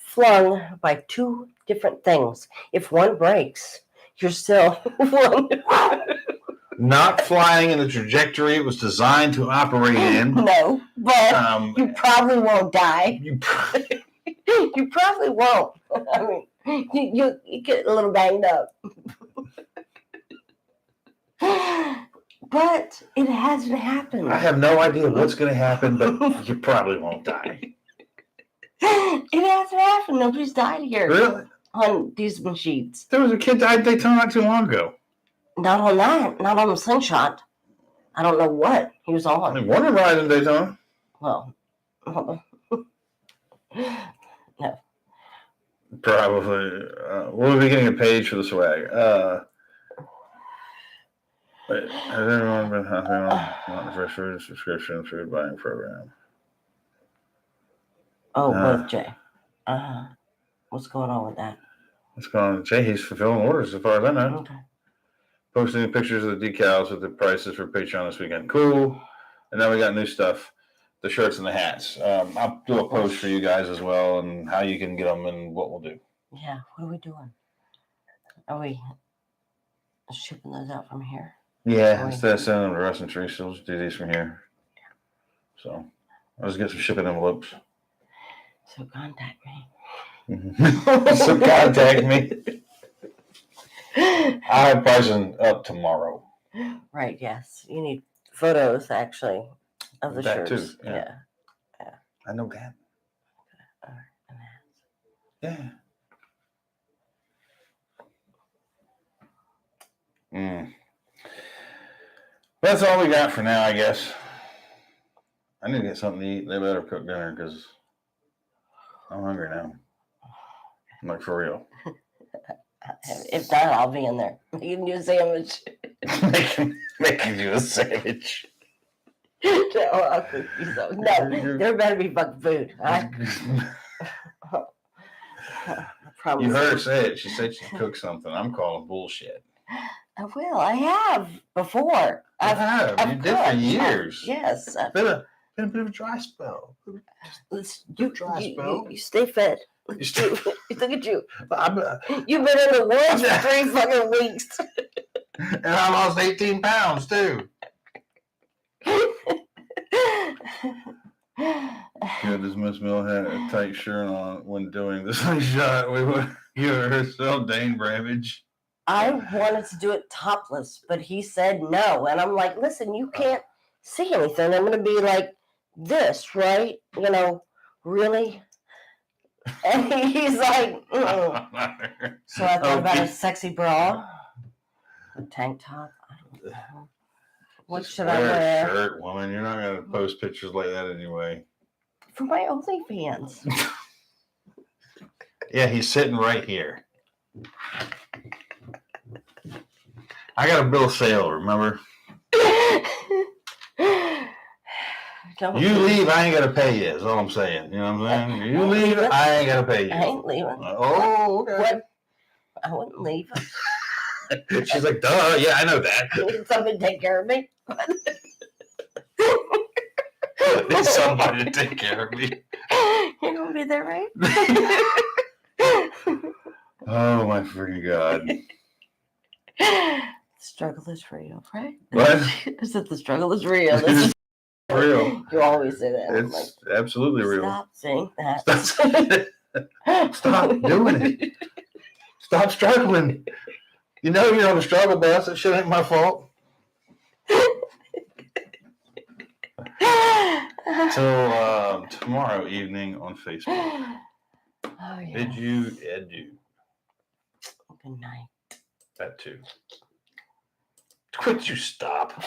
flung by two different things. If one breaks, you're still flung. Not flying in the trajectory it was designed to operate in. No, but you probably won't die. You You probably won't. I mean, you get a little banged up. But it hasn't happened. I have no idea what's going to happen, but you probably won't die. It hasn't happened. Nobody's died here. Really? On these machines. There was a kid died at Daytona not too long ago. Not on that. Not on the slingshot. I don't know what he was on. I mean, Warner ride in Daytona. Well, no. Probably. We'll be getting a page for the swag. Wait, has everyone been happy on the first food subscription food buying program? Oh, with Jay. What's going on with that? What's going on? Jay, he's fulfilling orders as far as I know. Okay. Posting pictures of the decals with the prices for Patreon this weekend. Cool. And now we got new stuff. The shirts and the hats. I'll do a post for you guys as well and how you can get them and what we'll do. Yeah, what are we doing? Are we shipping those out from here? Yeah, instead of sending them to Russ and Teresa, we'll just do these from here. So I'll just get some shipping envelopes. So contact me. So contact me. I have pricing up tomorrow. Right, yes. You need photos, actually, of the That shirts. too, yeah. I know that. All right. Yeah. That's all we got for now, I guess. I need to get something to eat. They better cook dinner because I'm hungry now. I'm like, for real. If not, I'll be in there making you a sandwich. making you a sandwich. No, I'll cook you something. No, there better be fucking food. I promise. You heard her say it. She said she'd cook something. I'm calling bullshit. I will. I have before. You did for cooked. years. Yes. Been a bit of a dry spell. You stay fed. Look at you. I'm, You've been in the woods for 3 fucking weeks. And I lost 18 pounds too. Yeah, does Miss Mill had a tight shirt on when doing the slingshot? We would give her some Dane Bramage. I wanted to do it topless, but he said no. And I'm like, listen, you can't see anything. I'm going to be like this, right? You know, really? And he's like, mm-mm. So I thought about a sexy bra, a tank top. I don't know. What Just should I wear? A shirt, woman. You're not going to post pictures like that anyway. For my OnlyFans. Yeah, he's sitting right here. I got a bill of sale, remember? You leave, I ain't got to pay you, is all I'm saying. You know what I'm saying? You leave, I ain't got to pay you. I ain't leaving. Oh, okay. What? I wouldn't leave. She's like, duh, yeah, I know that. Need somebody to take care of me. Need somebody to take care of me. You're going to be there, right? Oh, my freaking God. Struggle is real, right? What? I said the struggle is real. This is real. You always say that. It's like, absolutely real. Stop saying that. Stop doing it. Stop struggling. You know you're on a struggle bus. That shit ain't my fault. Till tomorrow evening on Facebook. Oh, yeah. Bid you adieu. Good night. That too. Quit you stop.